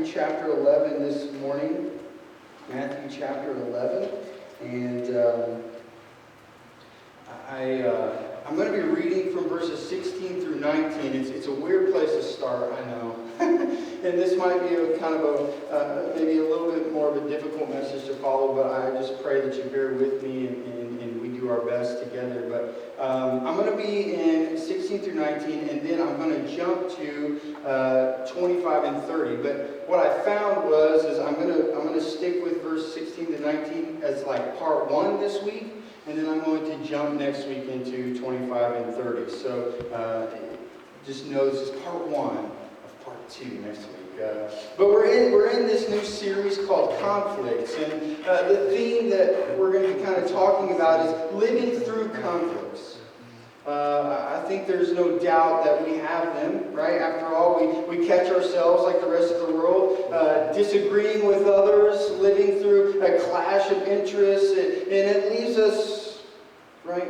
Matthew chapter 11 this morning. Matthew chapter 11. And I'm going to be reading from verses 16 through 19. It's a weird place to start, I know. And this might be a kind of maybe a little bit more of a difficult message to follow, but I just pray that you bear with me and we do our best together. But I'm going to be in 16 through 19, and then I'm going to jump to 25 and 30. But what I found is I'm going to stick with verse 16 to 19 as like part 1 this week. And then I'm going to jump next week into 25 and 30. So just know this is part 1 of part 2 next week. But we're in this new series called Conflicts. And the theme that we're going to be kind of talking about is living through conflicts. I think there's no doubt that we have them, right? After all, we catch ourselves like the rest of the world, disagreeing with others, living through a clash of interests, and it leaves us, right?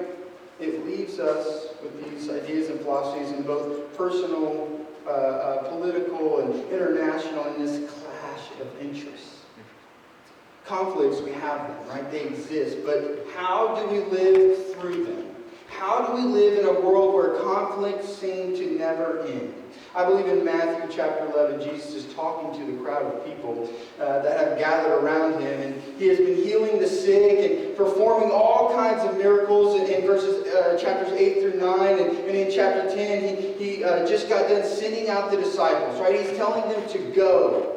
It leaves us with these ideas and philosophies in both personal, political, and international, in this clash of interests. Conflicts, we have them, right? They exist, but how do we live through them? How do we live in a world where conflicts seem to never end? I believe in Matthew chapter 11, Jesus is talking to the crowd of people that have gathered around him. And he has been healing the sick and performing all kinds of miracles in verses chapters 8 through 9. And in chapter 10, he just got done sending out the disciples, right? He's telling them to go.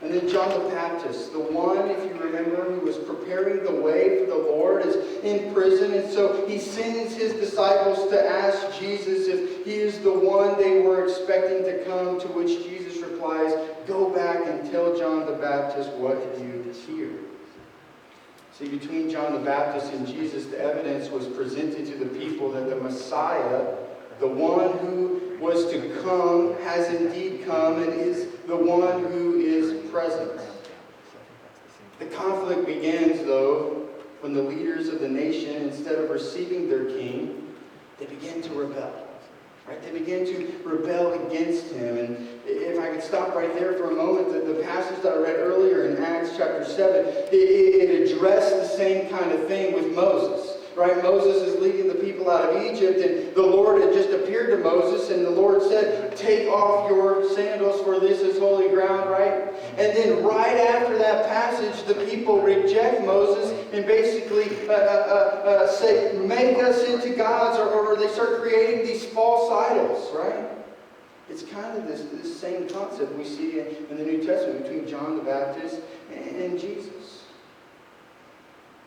And then John the Baptist, the one, if you remember, who was preparing the way for the Lord, is in prison. And so he sends his disciples to ask Jesus if he is the one they were expecting to come, to which Jesus replies, "Go back and tell John the Baptist what you hear." See, between John the Baptist and Jesus, the evidence was presented to the people that the Messiah, the one who was to come, has indeed come and is the one who is present. The conflict begins, though, when the leaders of the nation, instead of receiving their king, they begin to rebel. Right? They begin to rebel against him. And if I could stop right there for a moment, the passage that I read earlier in Acts chapter 7, it addressed the same kind of thing with Moses. Right? Moses is leading the people out of Egypt, and the Lord had just appeared to Moses, and the Lord said, "Take off your sandals, for this is holy ground," right? And then right after that passage, the people reject Moses and basically say, "Make us into gods," or they start creating these false idols, right? It's kind of this same concept we see in the New Testament between John the Baptist and Jesus.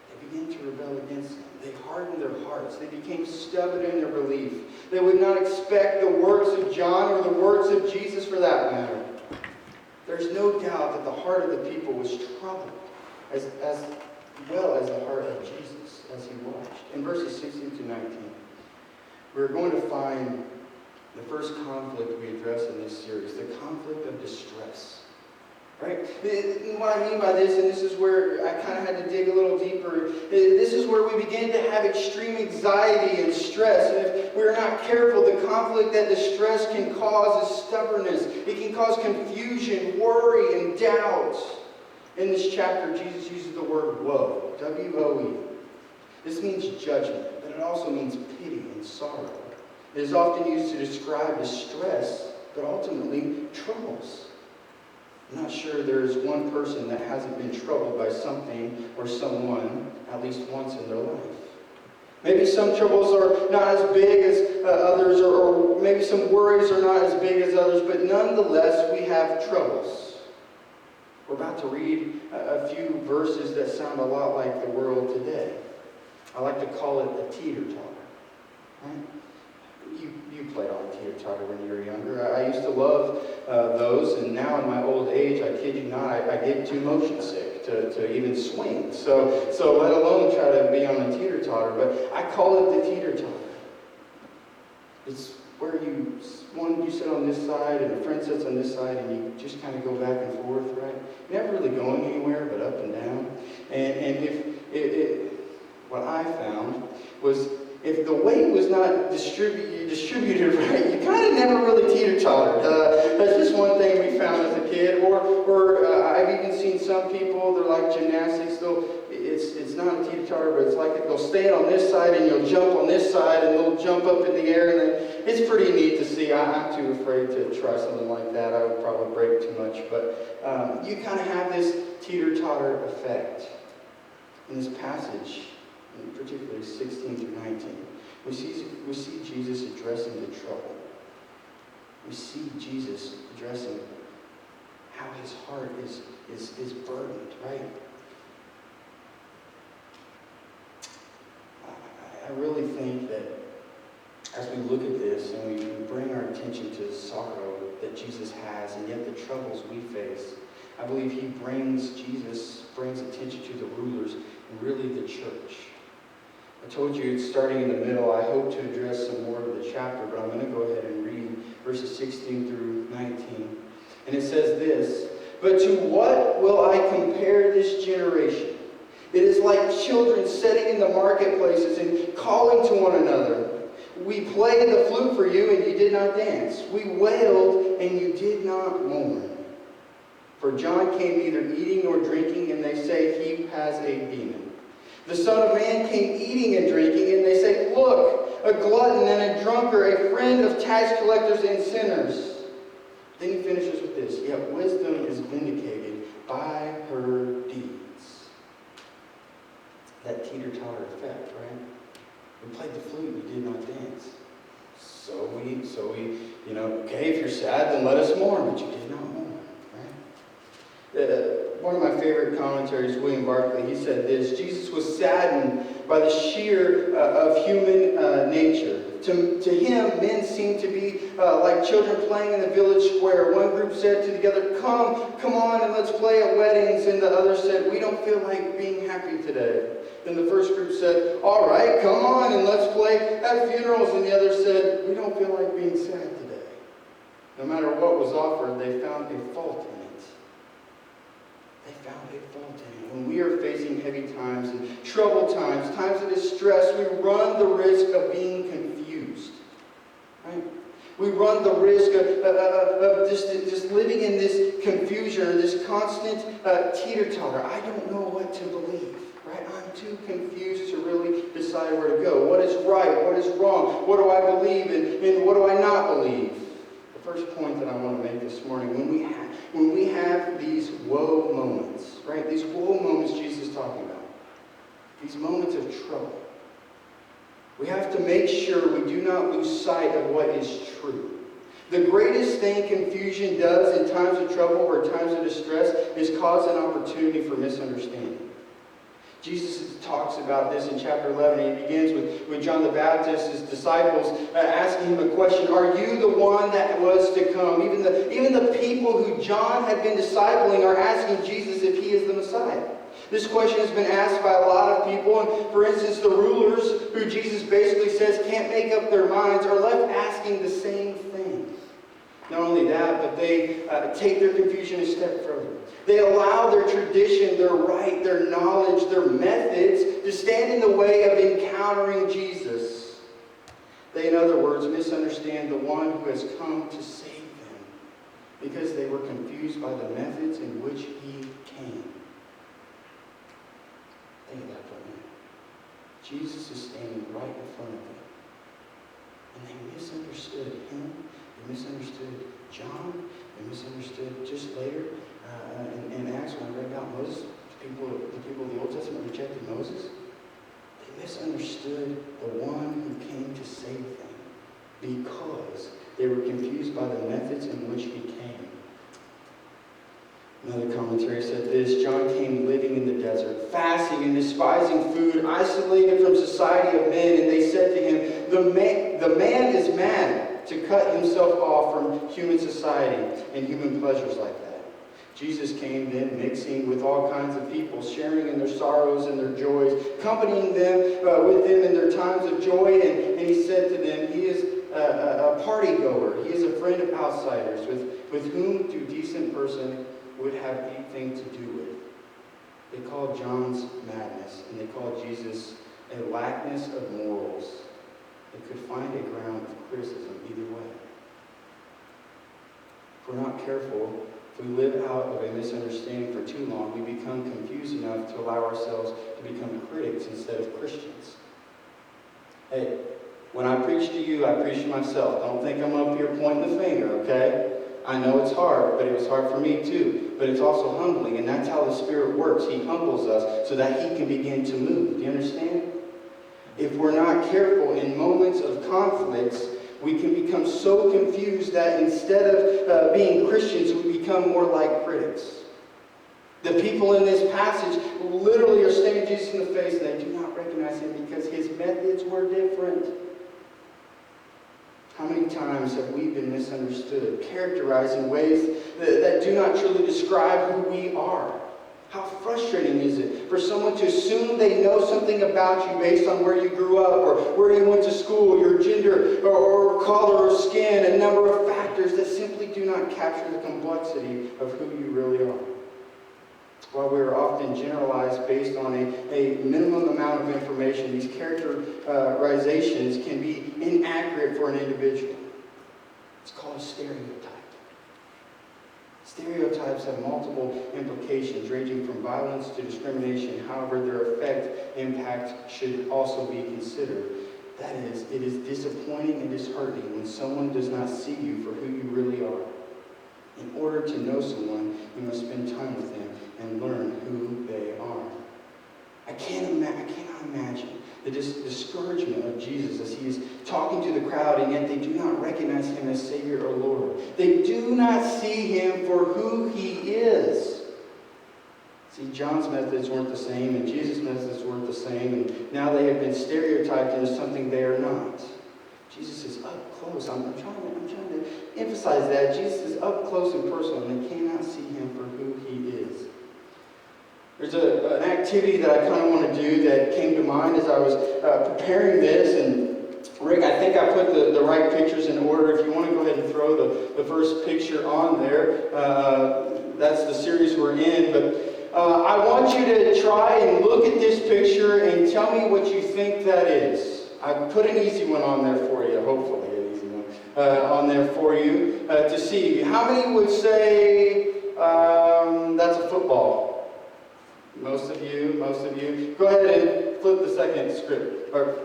They begin to rebel against him. They hardened their hearts. They became stubborn in their belief. They would not expect the works of John or the works of Jesus for that matter. There's no doubt that the heart of the people was troubled, as well as the heart of Jesus as he watched. In verses 16 to 19, we're going to find the first conflict we address in this series, the conflict of distress. Right? What I mean by this, and this is where I kind of had to dig a little deeper, this is where we begin to have extreme anxiety and stress. And if we're not careful, the conflict that distress can cause is stubbornness. It can cause confusion, worry, and doubt. In this chapter, Jesus uses the word woe, W-O-E. This means judgment, but it also means pity and sorrow. It is often used to describe distress, but ultimately troubles. I'm not sure there is one person that hasn't been troubled by something or someone at least once in their life. Maybe some troubles are not as big as others, or maybe some worries are not as big as others, but nonetheless we have troubles. We're about to read a few verses that sound a lot like the world today. I like to call it a teeter-totter. Right? You played on a teeter-totter when you were younger. I used to love those, and now in my old age, I kid you not, I get too motion sick to even swing. So let alone try to be on a teeter-totter. But I call it the teeter-totter. It's where you sit on this side and a friend sits on this side, and you just kind of go back and forth, right? You're never really going anywhere but up and down. And what I found was, if the weight was not distributed right, you kind of never really teeter-tottered. That's just one thing we found as a kid. Or I've even seen some people, they're like gymnastics. It's not a teeter-totter, but it's like they'll stand on this side and you'll jump on this side and they'll jump up in the air. And then it's pretty neat to see. I'm too afraid to try something like that. I would probably break too much. But you kind of have this teeter-totter effect. In this passage, particularly 16 through 19, we see Jesus addressing the trouble. We see Jesus addressing how his heart is burdened, right? I really think that as we look at this and we bring our attention to the sorrow that Jesus has and yet the troubles we face, I believe Jesus brings attention to the rulers and really the church. I told you it's starting in the middle. I hope to address some more of the chapter, but I'm going to go ahead and read verses 16 through 19. And it says this, "But to what will I compare this generation? It is like children sitting in the marketplaces and calling to one another. We played the flute for you, and you did not dance. We wailed, and you did not mourn. For John came neither eating nor drinking, and they say he has a demon. The Son of Man came eating and drinking, and they say, look, a glutton and a drunkard, a friend of tax collectors and sinners." Then he finishes with this, "Yet wisdom is vindicated by her deeds." That teeter-totter effect, right? We played the flute, we did not dance. So we, okay, if you're sad, then let us mourn, but you did not mourn, right? One of my favorite commentaries, William Barclay, he said this, "Jesus was saddened by the sheer of human nature. To him, men seemed to be like children playing in the village square. One group said to the other, come on and let's play at weddings. And the other said, we don't feel like being happy today. Then the first group said, all right, come on and let's play at funerals. And the other said, we don't feel like being sad today. No matter what was offered, they found a fault in it. They found a fault in it. When we are facing heavy times and troubled times, times of distress, we run the risk of being confused. Right? We run the risk of just living in this confusion or this constant teeter-totter. I don't know what to believe. Right? I'm too confused to really decide where to go. What is right? What is wrong? What do I believe and what do I not believe? The first point that I want to make this morning, when we have these woe moments, right? These woe moments Jesus is talking about. These moments of trouble. We have to make sure we do not lose sight of what is true. The greatest thing confusion does in times of trouble or times of distress is cause an opportunity for misunderstanding. Jesus talks about this in chapter 11. He begins with John the Baptist, his disciples, asking him a question. Are you the one that was to come? Even the people who John had been discipling are asking Jesus if he is the Messiah. This question has been asked by a lot of people. And for instance, the rulers, who Jesus basically says can't make up their minds, are left asking the same thing. Not only that, but they take their confusion a step further. They allow their tradition, their right, their knowledge, their methods to stand in the way of encountering Jesus. They, in other words, misunderstand the one who has come to save them because they were confused by the methods in which he came. Think of that for a minute. Jesus is standing right in front of them. And they misunderstood him. They misunderstood John. They misunderstood just later in Acts when I read about Moses. The people of the Old Testament rejected Moses. They misunderstood the one who came to save them because they were confused by the methods in which he came. Another commentary said this, John came living in the desert, fasting and despising food, isolated from society of men, and they said to him, the man is mad to cut himself off from human society and human pleasures like that. Jesus came then mixing with all kinds of people, sharing in their sorrows and their joys, accompanying them with them in their times of joy, and he said to them, he is a party goer, he is a friend of outsiders, with whom do decent person would have anything to do with. They called John's madness, and they called Jesus a lackness of morals. They could find a ground of criticism either way. we're not careful, if we live out of a misunderstanding for too long, we become confused enough to allow ourselves to become critics instead of Christians. Hey, when I preach to you, I preach to myself. Don't think I'm up here pointing the finger, okay? I know it's hard, but it was hard for me too. But it's also humbling, and that's how the Spirit works. He humbles us so that He can begin to move. Do you understand? If we're not careful in moments of conflicts, we can become so confused that instead of being Christians, we become more like critics. The people in this passage literally are staring Jesus in the face, and they do not recognize Him because His methods were different. How many times have we been misunderstood, characterized in ways that do not truly describe who we are? How frustrating is it for someone to assume they know something about you based on where you grew up or where you went to school, your gender or color or skin, a number of factors that simply do not capture the complexity of who you really are. While we are often generalized based on a minimum amount of information, these characterizations can be inaccurate for an individual. It's called a stereotype. Stereotypes have multiple implications, ranging from violence to discrimination. However, their impact should also be considered. That is, it is disappointing and disheartening when someone does not see you for who you really are. In order to know someone, you must spend time with them and learn who they are. I cannot imagine the discouragement of Jesus as He is talking to the crowd, and yet they do not recognize Him as Savior or Lord. They do not see Him for who He is. See, John's methods weren't the same, and Jesus' methods weren't the same, and now they have been stereotyped into something they are not. Jesus is up close. I'm trying to emphasize that. Jesus is up close and personal, and they cannot see Him for who He is. There's an activity that I kind of want to do that came to mind as I was preparing this. And Rick, I think I put the right pictures in order. If you want to go ahead and throw the first picture on there, that's the series we're in. But I want you to try and look at this picture and tell me what you think that is. I put an easy one on there for you, hopefully an easy one on there for you to see. How many would say that's a football? Most of you. Go ahead and flip the second script or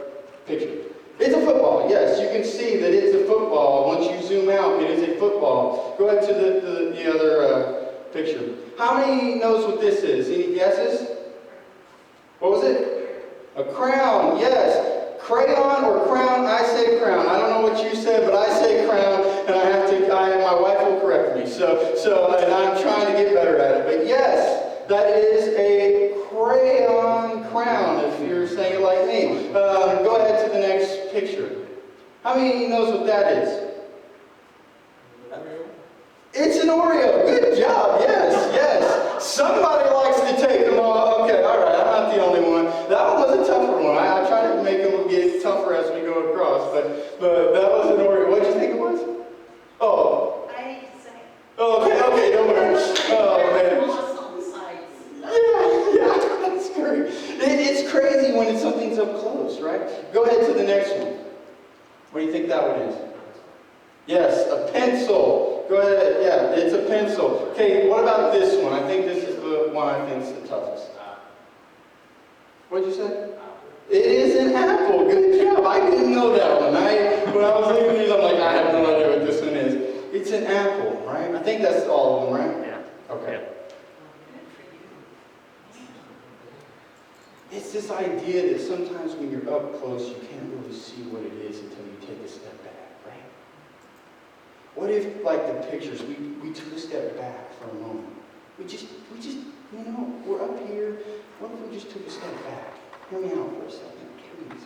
picture. It's a football. Yes, you can see that it's a football. Once you zoom out, it is a football. Go ahead to the other picture. How many knows what this is? Any guesses? What was it? A crown. Yes. Crayon or crown? I say crown. I don't know what you said, but I say crown, and my wife will correct me. And I'm trying to get better at it. But yes. That is a crayon crown, if you're saying it like me. Go ahead to the next picture. How many knows what that is? It's an Oreo. Good job. Yes. Somebody likes to take them all. Okay, all right. I'm not the only one. That one was a tougher one. I tried to make them get tougher as we go across, but that was an Oreo. What did you think it was? Oh. I hate to say it. Oh, okay, don't worry. Oh, man. Yeah, that's great. It's crazy when something's up close, right? Go ahead to the next one. What do you think that one is? Yes, a pencil. Go ahead. Yeah, it's a pencil. Okay, what about this one? I think this is the one I think is the toughest. What did you say? It is an apple. Good job. I didn't know that one. When I was looking at these, I'm like, I have no idea what this one is. It's an apple, right? I think that's all of them, right? Yeah. Okay. Yeah. It's this idea that sometimes when you're up close, you can't really see what it is until you take a step back, right? What if, like the pictures, we took a step back for a moment? We just, we're up here. What if we just took a step back? Hear me out for a second, please.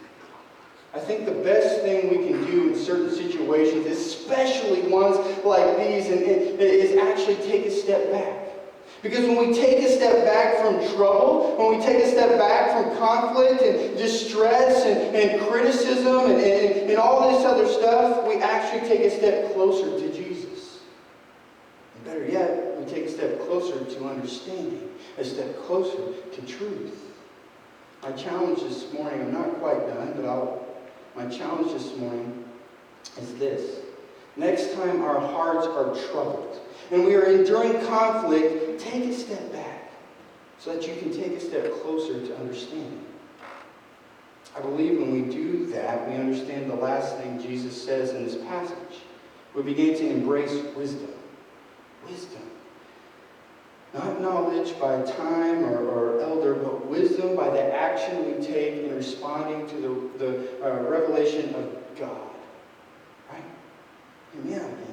I think the best thing we can do in certain situations, especially ones like these, is actually take a step back. Because when we take a step back from trouble, when we take a step back from conflict and distress and criticism and all this other stuff, we actually take a step closer to Jesus. And better yet, we take a step closer to understanding, a step closer to truth. My challenge this morning, I'm not quite done, but my challenge this morning is this. Next time our hearts are troubled, and we are enduring conflict, take a step back so that you can take a step closer to understanding. I believe when we do that, we understand the last thing Jesus says in this passage. We begin to embrace wisdom. Wisdom. Not knowledge by time or elder, but wisdom by the action we take in responding to the revelation of God. Right? Hear me out again.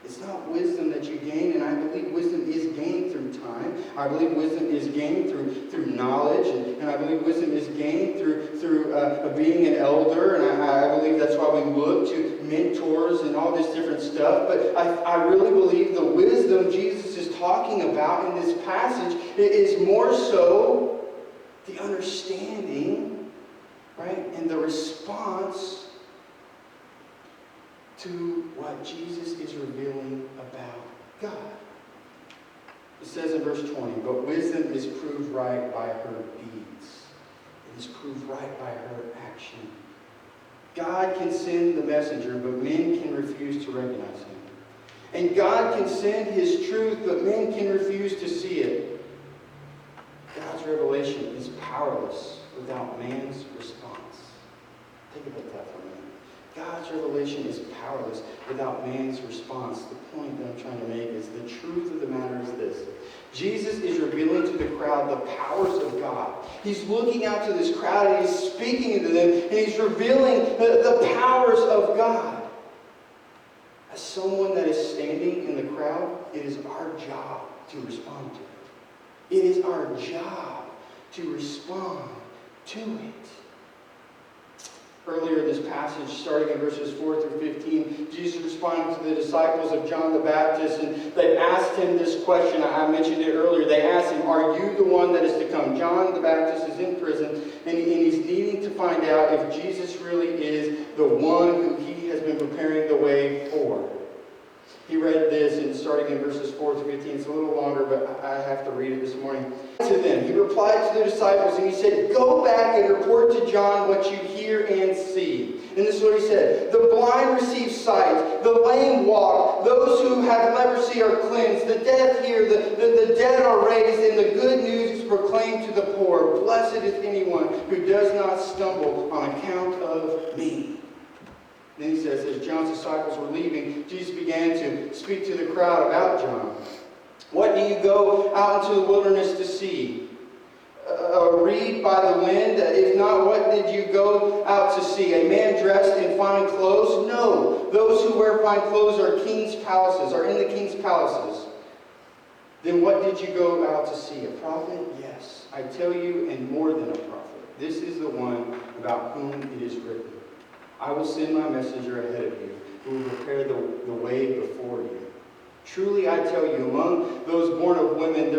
It's not wisdom that you gain, and I believe wisdom is gained through time. I believe wisdom is gained through knowledge, and I believe wisdom is gained through being an elder, and I believe that's why we look to mentors and all this different stuff. But I really believe the wisdom Jesus is talking about in this passage is more so the understanding, right, and the response to what Jesus is revealing about God. It says in verse 20, but wisdom is proved right by her deeds. It is proved right by her action. God can send the messenger, but men can refuse to recognize him. And God can send his truth, but men can refuse to see it. God's revelation is powerless without man's response. Think about that for a minute. God's revelation is powerless without man's response. The point that I'm trying to make is the truth of the matter is this. Jesus is revealing to the crowd the powers of God. He's looking out to this crowd and he's speaking to them and he's revealing the powers of God. As someone that is standing in the crowd, it is our job to respond to it. It is our job to respond to it. Earlier in this passage, starting in verses 4 through 15, Jesus responded to the disciples of John the Baptist, and they asked him this question. I mentioned it earlier. They asked him, are you the one that is to come? John the Baptist is in prison, and he's needing to find out if Jesus really is the one who he has been preparing the way for. He read this, and starting in verses 4 through 15, it's a little longer, but I have to read it this morning. To them, he replied to the disciples, and he said, go back and report to John what you hear and see. And this is what he said. The blind receive sight, the lame walk, those who have leprosy are cleansed, the deaf hear, the dead are raised, and the good news is proclaimed to the poor. Blessed is anyone who does not stumble on account of me. Then he says, as John's disciples were leaving, Jesus began to speak to the crowd about John. What do you go out into the wilderness to see? A reed by the wind? If not, what did you go out to see? A man dressed in fine clothes? No. Those who wear fine clothes are king's palaces, are in the king's palaces. Then what did you go out to see? A prophet? Yes. I tell you, and more than a prophet. This is the one about whom it is written. I will send my messenger ahead of you, who will prepare the way before you. Truly I tell you, among those born of women,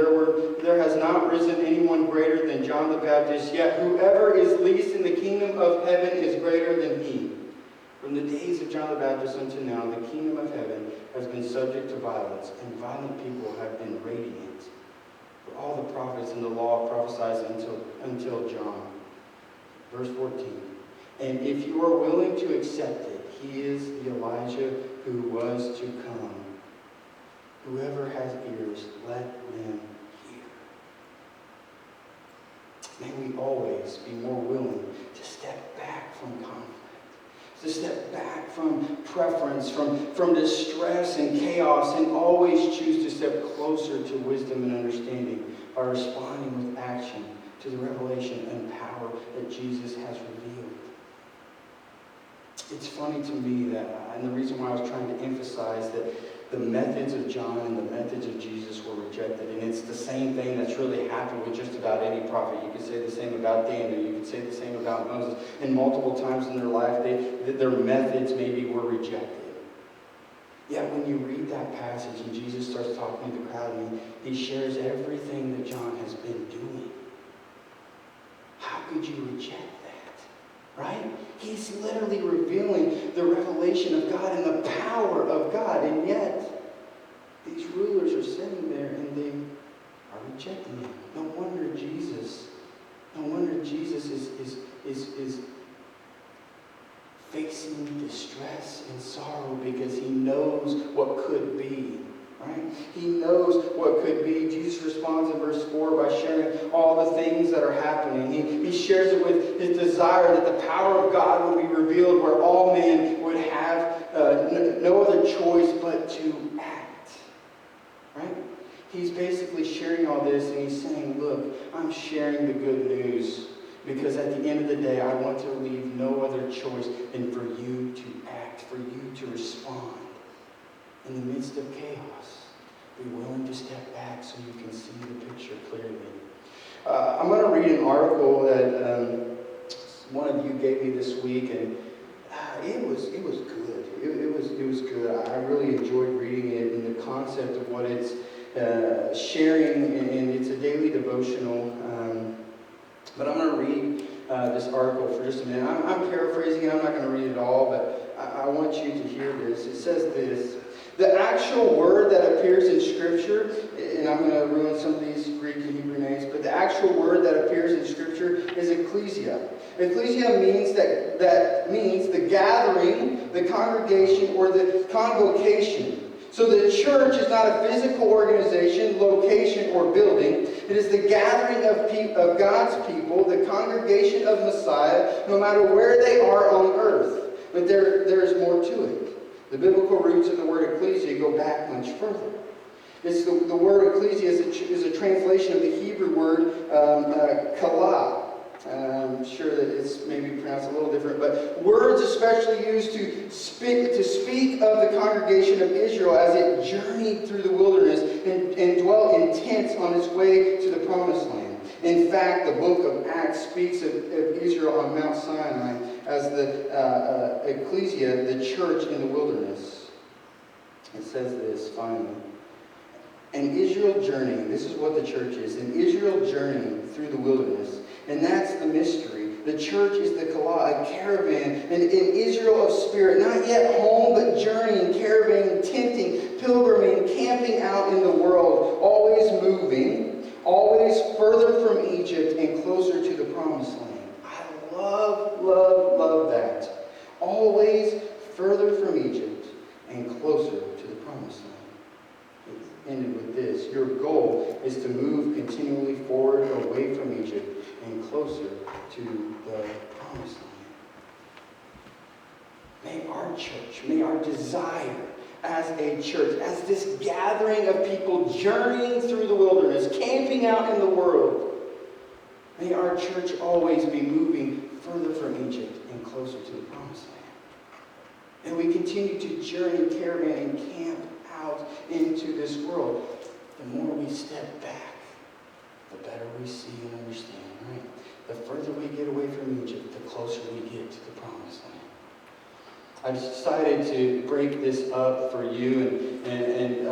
there has not risen anyone greater than John the Baptist, yet whoever is least in the kingdom of heaven is greater than he. From the days of John the Baptist until now, the kingdom of heaven has been subject to violence, and violent people have been radiant. For all the prophets in the law prophesied until John. Verse 14. And if you are willing to accept it, he is the Elijah who was to come. Whoever has ears, let them hear. May we always be more willing to step back from conflict, to step back from preference, from distress and chaos, and always choose to step closer to wisdom and understanding by responding with action to the revelation and power that Jesus has revealed. It's funny to me that, and the reason why I was trying to emphasize that the methods of John and the methods of Jesus were rejected, and it's the same thing that's really happened with just about any prophet. You could say the same about Daniel, you could say the same about Moses, and multiple times in their life, their methods maybe were rejected. Yet when you read that passage and Jesus starts talking to the crowd and he shares everything that John has been doing, how could you reject that? Right? He's literally revealing the revelation of God and the power of God. And yet, these rulers are sitting there and they are rejecting him. No wonder Jesus is facing distress and sorrow because he knows what could be. right? He knows what could be. Jesus responds in verse 4 by sharing all the things that are happening. He shares it with his desire that the power of God would be revealed where all men would have no other choice but to act, right? He's basically sharing all this, and he's saying, look, I'm sharing the good news because at the end of the day, I want to leave no other choice than for you to act, for you to respond. In the midst of chaos, be willing to step back so you can see the picture clearly. I'm going to read an article that one of you gave me this week, and it was good. It was good. I really enjoyed reading it, and the concept of what it's sharing, and it's a daily devotional. But I'm going to read this article for just a minute. I'm paraphrasing it. I'm not going to read it all, but I want you to hear this. It says this: the actual word that appears in Scripture, and I'm going to ruin some of these Greek and Hebrew names, but the actual word that appears in Scripture is ecclesia. Ecclesia means that means the gathering, the congregation, or the convocation. So the church is not a physical organization, location, or building. It is the gathering of God's people, the congregation of Messiah, no matter where they are on earth. But there is more to it. The biblical roots of the word ecclesia go back much further. It's the word ecclesia is a translation of the Hebrew word kala. I'm sure that it's maybe pronounced a little different, but words especially used to speak of the congregation of Israel as it journeyed through the wilderness and dwelt in tents on its way to the promised land. In fact, the book of Acts speaks of Israel on Mount Sinai as the ecclesia, the church in the wilderness. It says this finally. An Israel journeying, this is what the church is, an Israel journeying through the wilderness. And that's the mystery. The church is the Kala, a caravan, an Israel of spirit, not yet home, but journeying, caravaning, tenting, pilgriming, camping out in the world, always moving, always further from Egypt and closer to the promised land. I love that. Always further from Egypt and closer to the promised land. It ended with this: your goal is to move continually forward away from Egypt and closer to the promised land. May our church, may our desire as a church, as this gathering of people journeying through the wilderness, camping out in the world, may our church always be moving further from Egypt and closer to the promised land. And we continue to journey, caravan, and camp out into this world. The more we step back, the better we see and understand, right? The further we get away from Egypt, the closer we get to the promised land. I've decided to break this up for you, and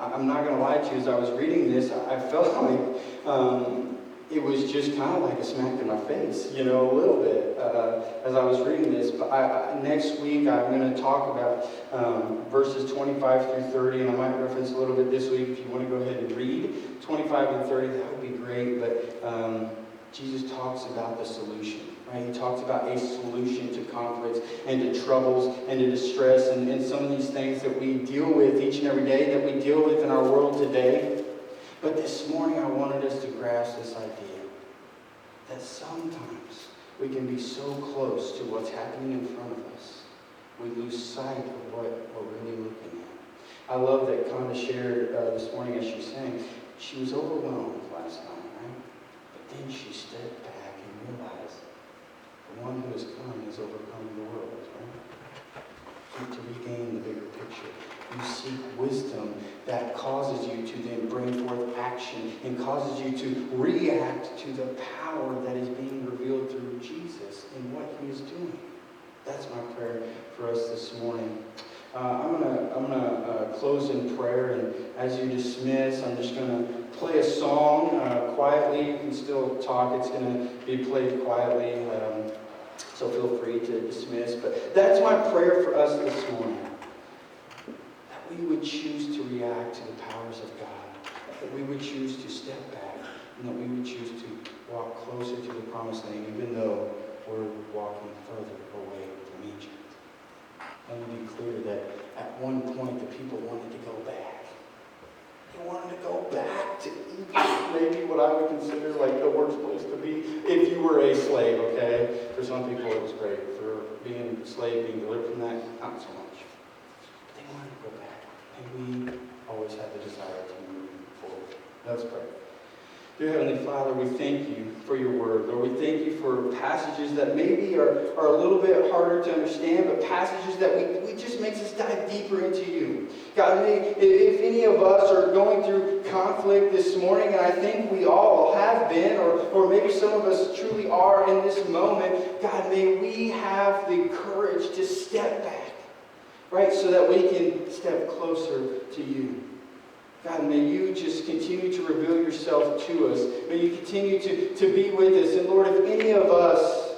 I'm not going to lie to you, as I was reading this, I felt like it was just kind of like a smack in my face, a little bit, as I was reading this. But next week I'm going to talk about verses 25 through 30, and I might reference a little bit this week. If you want to go ahead and read 25 and 30, that would be great. But Jesus talks about the solution, right? He talks about a solution to conflicts and to troubles and to distress and some of these things that we deal with each and every day, that we deal with in our world today. But this morning I wanted us to grasp this idea that sometimes we can be so close to what's happening in front of us, we lose sight of what we're really looking at. I love that Conda shared this morning as she sang. She was overwhelmed last night, right? But then she stepped back and realized the one who has come has overcome the world, right? To regain the bigger picture. You seek wisdom that causes you to then bring forth action and causes you to react to the power that is being revealed through Jesus and what he is doing. That's my prayer for us this morning. I'm gonna close in prayer, and as you dismiss, I'm just gonna play a song quietly. You can still talk. It's gonna be played quietly. So feel free to dismiss. But that's my prayer for us this morning. That we would choose to react to the powers of God. That we would choose to step back. And that we would choose to walk closer to the promised land, even though we're walking further away from Egypt. Let me be clear that at one point the people wanted to go back. what I would consider like the worst place to be if you were a slave, okay? For some people it was great. For being a slave, being delivered from that, not so much. But they wanted to go back. And we always had the desire to move forward. Let's pray. Dear Heavenly Father, we thank you for your word. Lord, we thank you for passages that maybe are a little bit harder to understand, but passages that we just makes us dive deeper into you. God, if any of us are going through conflict this morning, and I think we all have been, or maybe some of us truly are in this moment, God, may we have the courage to step back, right, so that we can step closer to you. God, may you just continue to reveal yourself to us. May you continue to be with us. And Lord, if any of us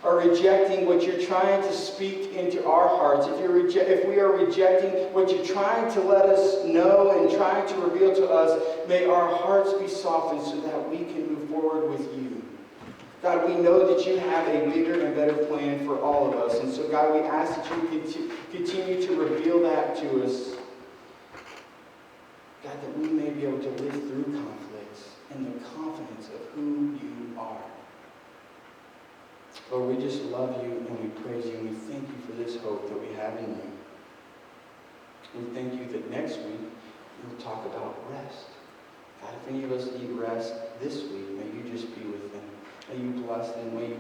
are rejecting what you're trying to speak into our hearts, if we are rejecting what you're trying to let us know and trying to reveal to us, may our hearts be softened so that we can move forward with you. God, we know that you have a bigger and better plan for all of us. And so, God, we ask that you continue to reveal that to us. God, that we may be able to live through conflicts in the confidence of who you are. Lord, we just love you and we praise you and we thank you for this hope that we have in you. We thank you that next week we'll talk about rest. God, if any of us need rest this week, may you just be with them. May you bless them. May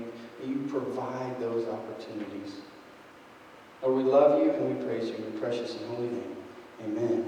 you provide those opportunities. Lord, we love you and we praise you in your precious and holy name. Amen.